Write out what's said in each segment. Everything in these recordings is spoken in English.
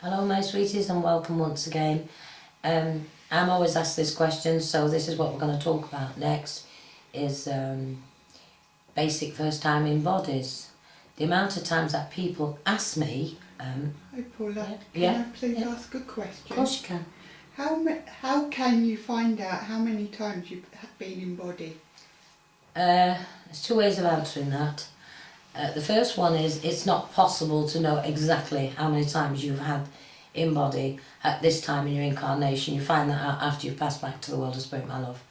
Hello my sweeties and welcome once again. I'm always asked this question, so this is what we're going to talk about next, is basic first time in bodies. The amount of times that people ask me... Hi Paula, yeah, can I please ask a question? Of course you can. How can you find out how many times you've been in body? There's two ways of answering that. The first one is it's not possible to know exactly how many times you've had in body at this time in your incarnation. You find that out after you've passed back to the world of spirit, my love.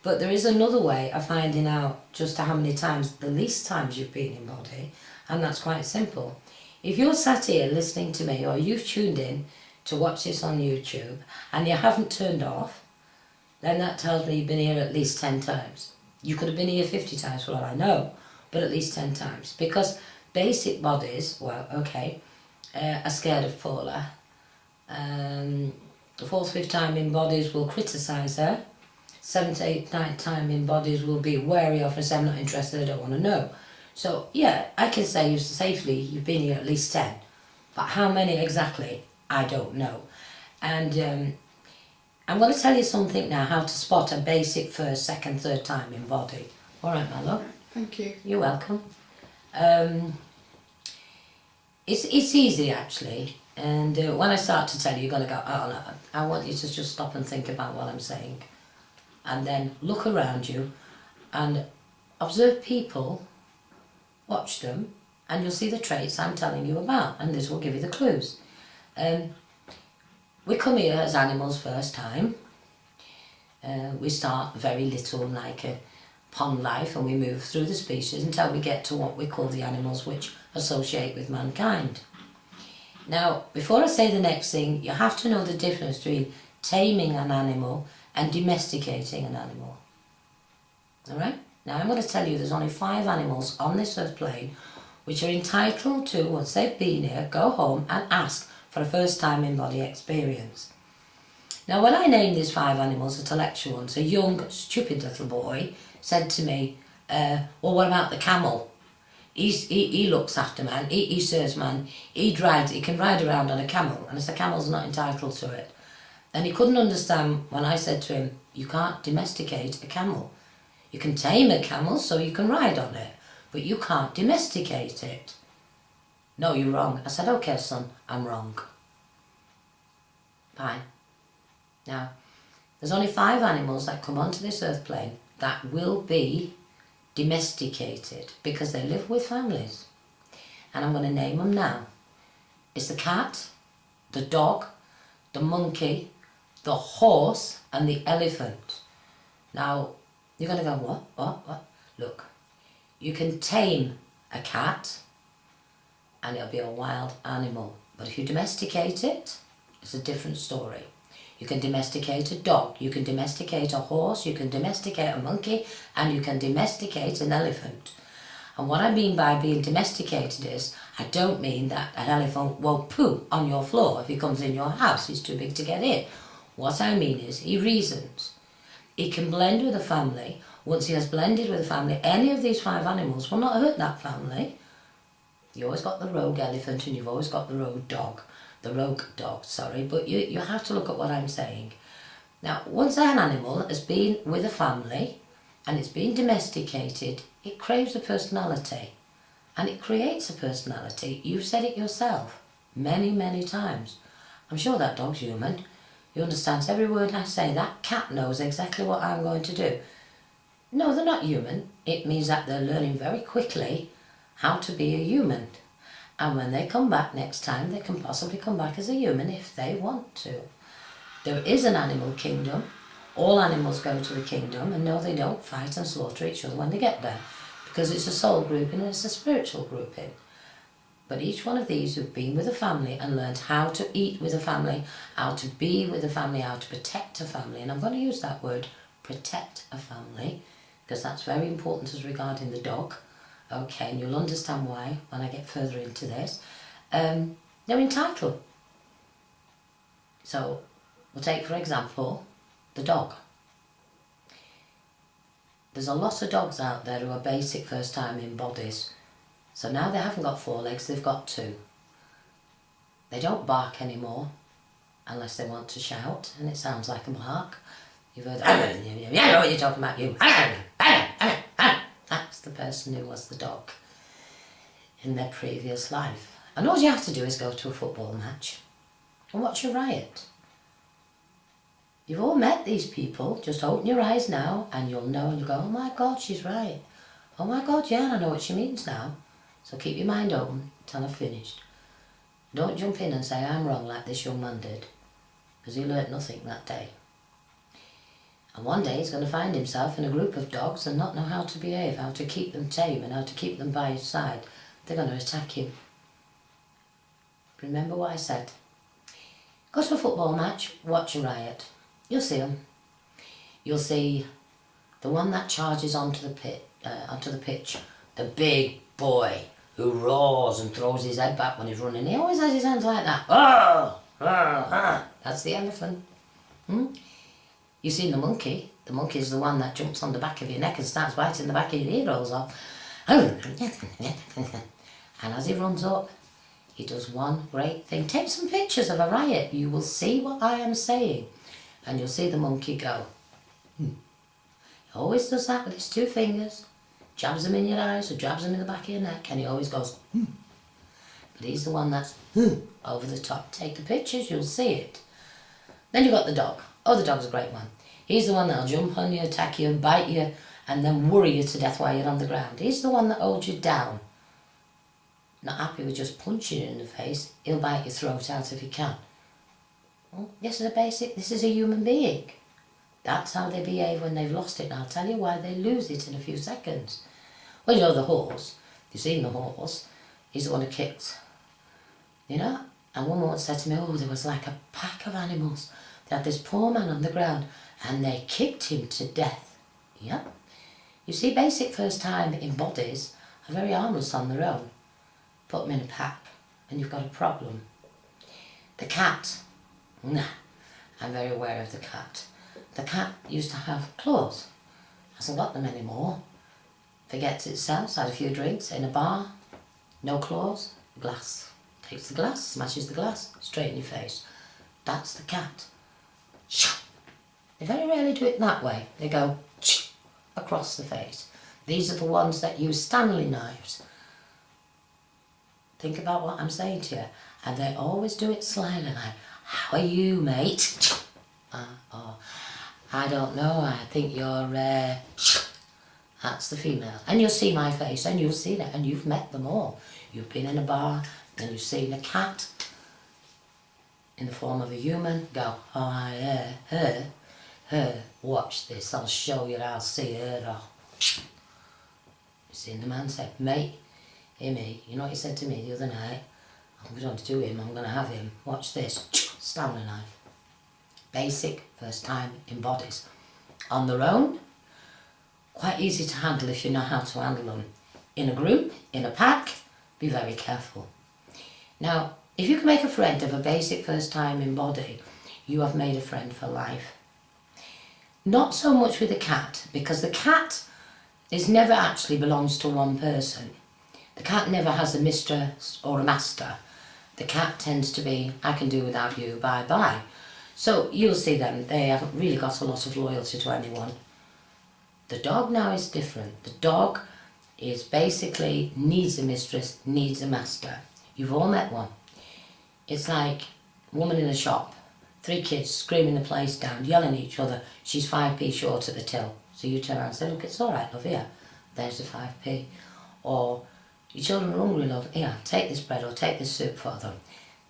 But there is another way of finding out just how many times, the least times you've been in body, and that's quite simple. If you're sat here listening to me, or you've tuned in to watch this on YouTube and you haven't turned off, then that tells me you've been here at least 10 times. You could have been here 50 times for all I know, but at least 10 times. Because basic bodies, well, okay, are scared of Paula. The fourth, fifth time in bodies will criticise her. Seventh, eighth, ninth time in bodies will be wary of her, say, I'm not interested, I don't want to know. So, yeah, I can say you safely you've been here at least 10. But how many exactly, I don't know. And I'm going to tell you something now, how to spot a basic first, second, third time in body. All right, my love? Thank you. You're welcome. It's easy, actually. And when I start to tell you, you're going to go, oh, no, I want you to just stop and think about what I'm saying. And then look around you and observe people, watch them, and you'll see the traits I'm telling you about. And this will give you the clues. We come here as animals first time. We start very little, like a pond life, and we move through the species until we get to what we call the animals which associate with mankind. Now, before I say the next thing, you have to know the difference between taming an animal and domesticating an animal. Alright? Now I'm going to tell you there's only 5 animals on this earth plane which are entitled to, once they've been here, go home and ask for a first time in body experience. Now when I named these 5 animals intellectual ones, a young, stupid little boy said to me, well, what about the camel? He looks after man, he serves man, he can ride around on a camel, and I said camel's not entitled to it. And he couldn't understand when I said to him, you can't domesticate a camel. You can tame a camel so you can ride on it, but you can't domesticate it. No, you're wrong. I said, okay son, I'm wrong. Fine. Now, there's only 5 animals that come onto this earth plane that will be domesticated because they live with families. And I'm going to name them now. It's the cat, the dog, the monkey, the horse and the elephant. Now, you're going to go, what? Look, you can tame a cat and it'll be a wild animal. But if you domesticate it, it's a different story. You can domesticate a dog, you can domesticate a horse, you can domesticate a monkey, and you can domesticate an elephant. And what I mean by being domesticated is, I don't mean that an elephant won't poo on your floor if he comes in your house, he's too big to get in. What I mean is, he reasons. He can blend with a family. Once he has blended with a family, any of these 5 animals will not hurt that family. You always got the rogue elephant and you've always got the rogue dog. But you have to look at what I'm saying. Now, once an animal has been with a family and it's been domesticated, it craves a personality and it creates a personality. You've said it yourself many, many times. I'm sure that dog's human. He understands every word I say. That cat knows exactly what I'm going to do. No, they're not human. It means that they're learning very quickly how to be a human. And when they come back next time, they can possibly come back as a human if they want to. There is an animal kingdom. All animals go to the kingdom, and no, they don't fight and slaughter each other when they get there, because it's a soul grouping and it's a spiritual grouping. But each one of these who've been with a family and learned how to eat with a family, how to be with a family, how to protect a family, and I'm going to use that word, protect a family, because that's very important as regarding the dog. Okay, and you'll understand why when I get further into this. They're entitled. So, we'll take for example, the dog. There's a lot of dogs out there who are basic first time in bodies. So now they haven't got 4 legs, they've got 2. They don't bark anymore unless they want to shout, and it sounds like a bark. You've heard, I know what you're talking about, you. That's the person who was the dog in their previous life. And all you have to do is go to a football match and watch a riot. You've all met these people. Just open your eyes now and you'll know, and you go, oh my God, she's right. Oh my God, yeah, I know what she means now. So keep your mind open till I've finished. Don't jump in and say I'm wrong like this young man did, because he learnt nothing that day. And one day he's going to find himself in a group of dogs and not know how to behave, how to keep them tame and how to keep them by his side. They're going to attack him. Remember what I said. Go to a football match, watch a riot. You'll see them. You'll see the one that charges onto the pitch, the big boy who roars and throws his head back when he's running. He always has his hands like that. Oh, that's the elephant. You've seen the monkey. The monkey is the one that jumps on the back of your neck and starts biting the back of your ear rolls off. And as he runs up, he does one great thing. Take some pictures of a riot. You will see what I am saying. And you'll see the monkey go. He always does that with his two fingers. Jabs them in your eyes or jabs them in the back of your neck. And he always goes, But he's the one that's over the top. Take the pictures, you'll see it. Then you've got the dog. Oh, the dog's a great one. He's the one that'll jump on you, attack you, bite you, and then worry you to death while you're on the ground. He's the one that holds you down. Not happy with just punching you in the face, he'll bite your throat out if he can. Well, this is a human being. That's how they behave when they've lost it, and I'll tell you why they lose it in a few seconds. Well, you know the horse. You've seen the horse. He's the one who kicks. You know? And one woman said to me, oh, there was like a pack of animals. They had this poor man on the ground, and they kicked him to death. Yeah? You see, basic first time embodies are very harmless on their own. Put them in a pack, and you've got a problem. The cat. Nah, I'm very aware of the cat. The cat used to have claws. Hasn't got them anymore. Forgets itself, had a few drinks in a bar. No claws, glass. Takes the glass, smashes the glass, straight in your face. That's the cat. They very rarely do it that way. They go across the face. These are the ones that use Stanley knives. Think about what I'm saying to you. And they always do it slyly, like, how are you, mate? I don't know, I think you're, that's the female. And you'll see my face, and you'll see that, and you've met them all. You've been in a bar, and you've seen a cat in the form of a human go, oh, her, watch this, I'll show you, I'll see her. Oh. You've seen the man say, mate, hey mate, you know what he said to me the other night? I'm going to do him, I'm going to have him. Watch this. Stanley knife. Basic, first time, embodies. On their own, quite easy to handle if you know how to handle them. In a group, in a pack, be very careful. Now, if you can make a friend of a basic first time embody, you have made a friend for life. Not so much with the cat, because the cat never actually belongs to one person. The cat never has a mistress or a master. The cat tends to be, I can do without you, bye-bye. So you'll see them, they haven't really got a lot of loyalty to anyone. The dog now is different. The dog is basically needs a mistress, needs a master. You've all met one. It's like a woman in a shop, 3 kids screaming the place down, yelling at each other, she's 5p short at the till. So you turn around and say, look, it's all right, love, here, there's the 5p. Or, your children are hungry, love, here, take this bread or take this soup for them.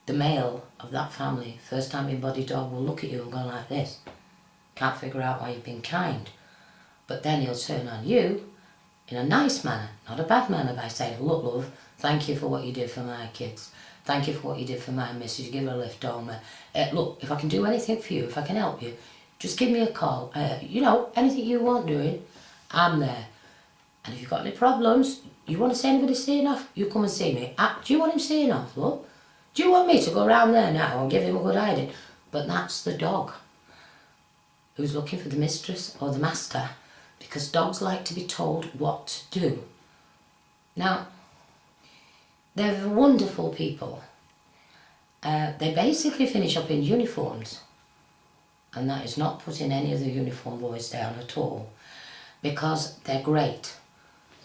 The male of that family, first time embodied dog, will look at you and go like this. Can't figure out why you've been kind. But then he'll turn on you in a nice manner, not a bad manner, by saying, look, love, thank you for what you did for my kids. Thank you for what you did for my missus. Give her a lift home. Look, if I can do anything for you, if I can help you, just give me a call. You know, anything you want doing, I'm there. And if you've got any problems, you want to see anybody seeing off, you come and see me. Do you want him seeing off, love? Do you want me to go around there now and give him a good hiding? But that's the dog who's looking for the mistress or the master, because dogs like to be told what to do. Now, they're wonderful people. they basically finish up in uniforms. And that is not putting any of the uniform boys down at all, because they're great.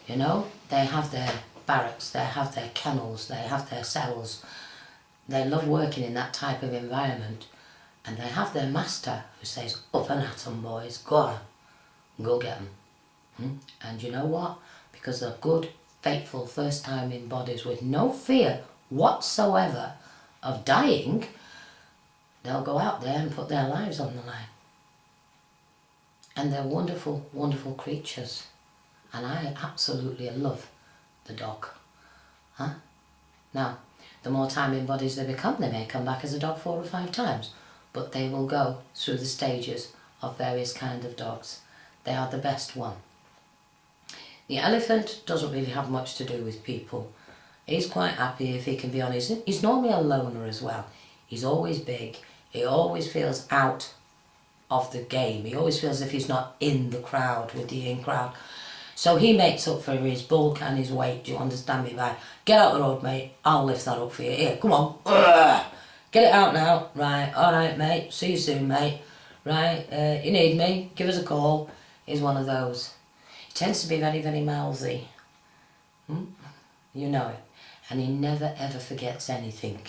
You know, they have their barracks, they have their kennels, they have their cells. They love working in that type of environment. And they have their master who says, up and at 'em, boys, go on, go get 'em. And you know what? Because they're good, faithful, first time in bodies with no fear whatsoever of dying, they'll go out there and put their lives on the line. And they're wonderful, wonderful creatures. And I absolutely love the dog. Now, the more time in bodies they become, they may come back as a dog 4 or 5 times, but they will go through the stages of various kind of dogs. They are the best one. The elephant doesn't really have much to do with people. He's quite happy if he can be on his... He's normally a loner as well. He's always big. He always feels out of the game. He always feels as if he's not in the crowd with the in crowd. So he makes up for his bulk and his weight, do you understand me, by, get out the road, mate, I'll lift that up for you. Here, come on. Get it out now. Right, alright, mate. See you soon, mate. Right, you need me, give us a call. He's one of those. He tends to be very, very mouthy. You know it. And he never, ever forgets anything.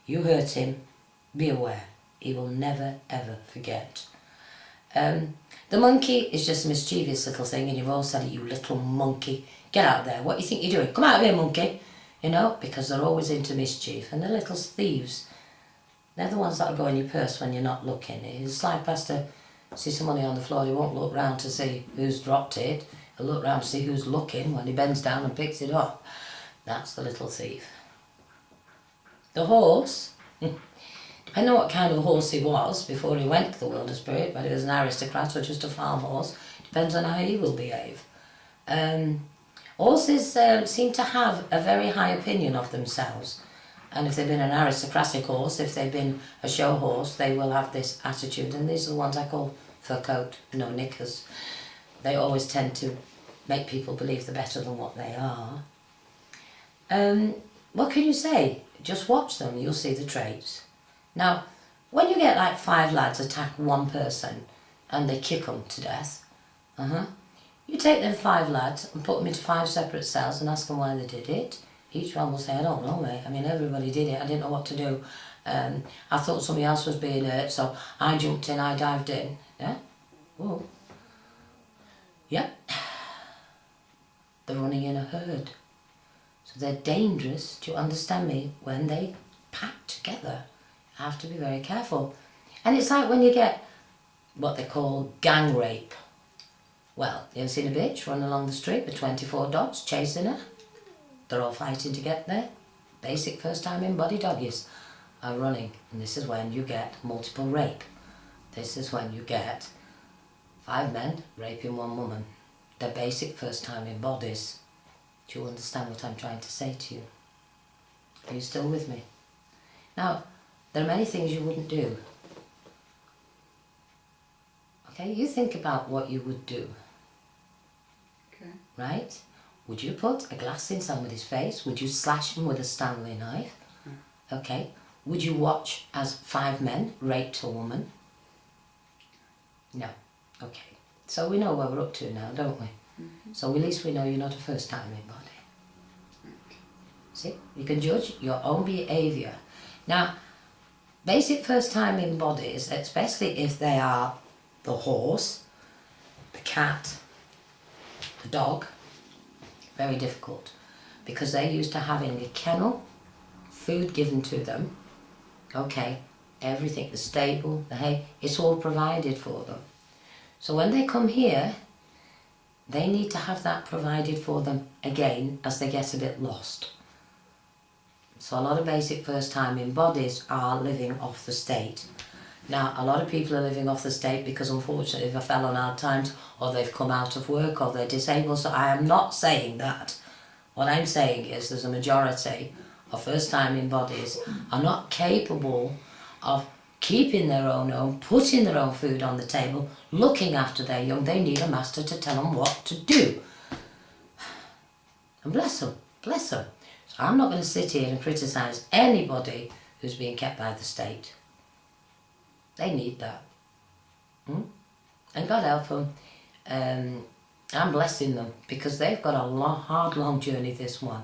You hurt him, be aware. He will never, ever forget. The monkey is just a mischievous little thing, and you've all said it, you little monkey. Get out there. What do you think you're doing? Come out of here, monkey. You know, because they're always into mischief. And they're little thieves. They're the ones that'll go in your purse when you're not looking. He'll slide past to see some money on the floor. He won't look round to see who's dropped it. He'll look round to see who's looking when he bends down and picks it up. That's the little thief. The horse... I know what kind of horse he was before he went to the world of spirit, whether he was an aristocrat or just a farm horse. Depends on how he will behave. Horses seem to have a very high opinion of themselves. And if they've been an aristocratic horse, if they've been a show horse, they will have this attitude. And these are the ones I call fur coat, no knickers. They always tend to make people believe they're better than what they are. What can you say? Just watch them, you'll see the traits. Now, when you get like 5 lads attack one person and they kick them to death, you take them 5 lads and put them into 5 separate cells and ask them why they did it. Each one will say, I don't know, mate. I mean, everybody did it. I didn't know what to do. I thought somebody else was being hurt, so I jumped in, I dived in. Yeah? Whoa. Yeah. They're running in a herd. So they're dangerous, do you understand me, when they pack together. Have to be very careful. And it's like when you get what they call gang rape. Well, you ever seen a bitch run along the street with 24 dogs chasing her? They're all fighting to get there. Basic first time in body doggies are running. And this is when you get multiple rape. This is when you get 5 men raping 1 woman. They're basic first time in bodies. Do you understand what I'm trying to say to you? Are you still with me? Now, there are many things you wouldn't do. Okay, you think about what you would do. Okay. Right? Would you put a glass in somebody's face? Would you slash them with a Stanley knife? Okay. Would you watch as 5 men raped a woman? No. Okay. So we know where we're up to now, don't we? So at least we know you're not a first time in body. Okay. See? You can judge your own behaviour. Now, basic first time in bodies, especially if they are the horse, the cat, the dog, very difficult, because they're used to having a kennel, food given to them, okay, everything, the stable, the hay, it's all provided for them. So when they come here, they need to have that provided for them again as they get a bit lost. So a lot of basic first time in bodies are living off the state. Now, a lot of people are living off the state because unfortunately they fell on hard times, or they've come out of work, or they're disabled. So I am not saying that. What I'm saying is there's a majority of first time in bodies are not capable of keeping their own home, putting their own food on the table, looking after their young. They need a master to tell them what to do. And bless them, bless them. So I'm not going to sit here and criticise anybody who's being kept by the state. They need that. And God help them. I'm blessing them because they've got a hard, long journey, this one.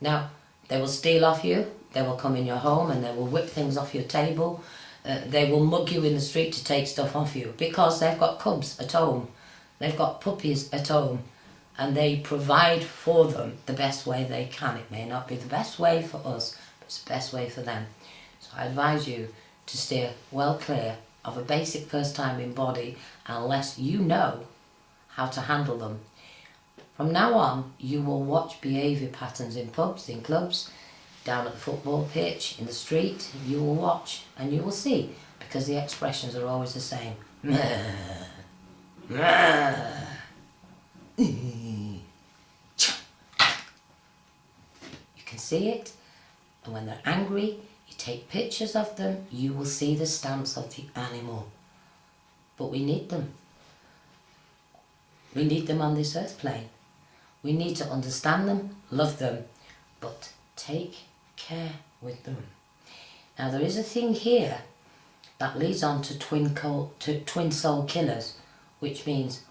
Now, they will steal off you, they will come in your home and they will whip things off your table. They will mug you in the street to take stuff off you because they've got cubs at home. They've got puppies at home and they provide for them the best way they can. It may not be the best way for us, but it's the best way for them. So I advise you to steer well clear of a basic first time in body unless you know how to handle them. From now on, you will watch behaviour patterns in pubs, in clubs, down at the football pitch, in the street. You will watch and you will see, because the expressions are always the same. You can see it, and when they're angry, you take pictures of them, you will see the stance of the animal. But we need them. We need them on this earth plane. We need to understand them, love them, but take care with them. Now there is a thing here that leads on to twin soul killers, which means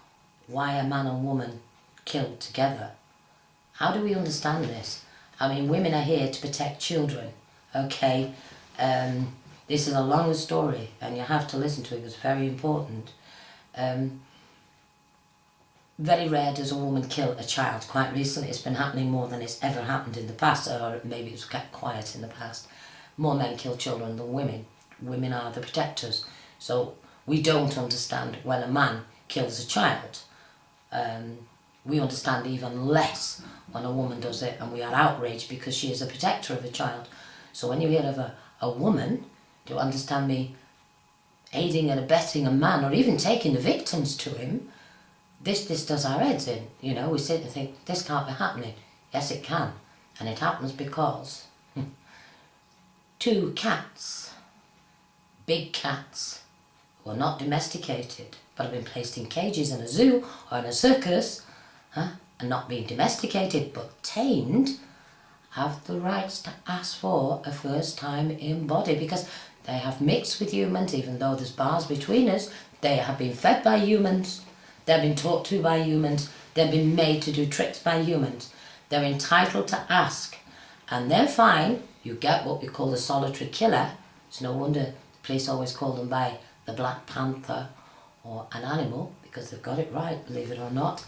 why a man and woman killed together. How do we understand this? I mean, women are here to protect children, okay? This is a long story and you have to listen to it, it's very important. Very rare does a woman kill a child. Quite recently it's been happening more than it's ever happened in the past, or maybe it's kept quiet in the past. More men kill children than women. Women are the protectors. So we don't understand when a man kills a child. We understand even less when a woman does it, and we are outraged because she is a protector of a child. So when you hear of a woman, do you understand me, aiding and abetting a man, or even taking the victims to him, this does our heads in. You know, we sit and think, this can't be happening. Yes, it can. And it happens because two cats, big cats, who are not domesticated, but have been placed in cages in a zoo or in a circus, and not being domesticated but tamed, have the rights to ask for a first time in body, because they have mixed with humans. Even though there's bars between us, they have been fed by humans, they've been taught to by humans, they've been made to do tricks by humans. They're entitled to ask, and they're fine. You get what we call the solitary killer. It's no wonder the police always call them by the Black Panther or an animal, because they've got it right, believe it or not.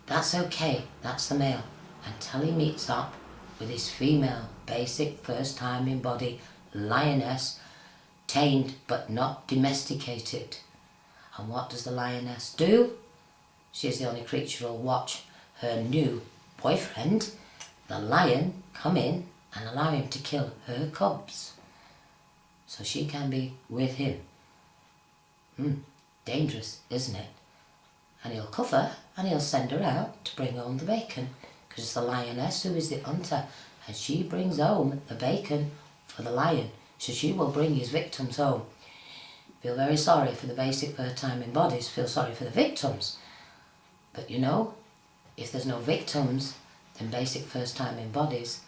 That's okay, that's the male, until he meets up with his female, basic first time in body lioness, tamed but not domesticated. And what does the lioness do? She is the only creature who will watch her new boyfriend, the lion, come in and allow him to kill her cubs, so she can be with him. Dangerous, isn't it? And he'll cuff her and he'll send her out to bring home the bacon, because it's the lioness who is the hunter, and she brings home the bacon for the lion, so she will bring his victims home. Feel very sorry for the basic first time in bodies, feel sorry for the victims. But you know, if there's no victims, then basic first time in bodies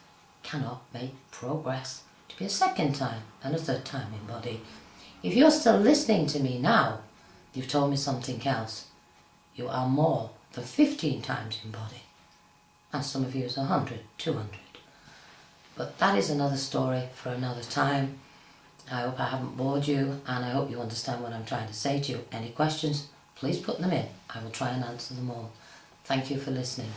cannot make progress to be a second time and a third time in body. If you're still listening to me now, you've told me something else. You are more than 15 times in body. And some of you is 100, 200. But that is another story for another time. I hope I haven't bored you, and I hope you understand what I'm trying to say to you. Any questions, please put them in. I will try and answer them all. Thank you for listening.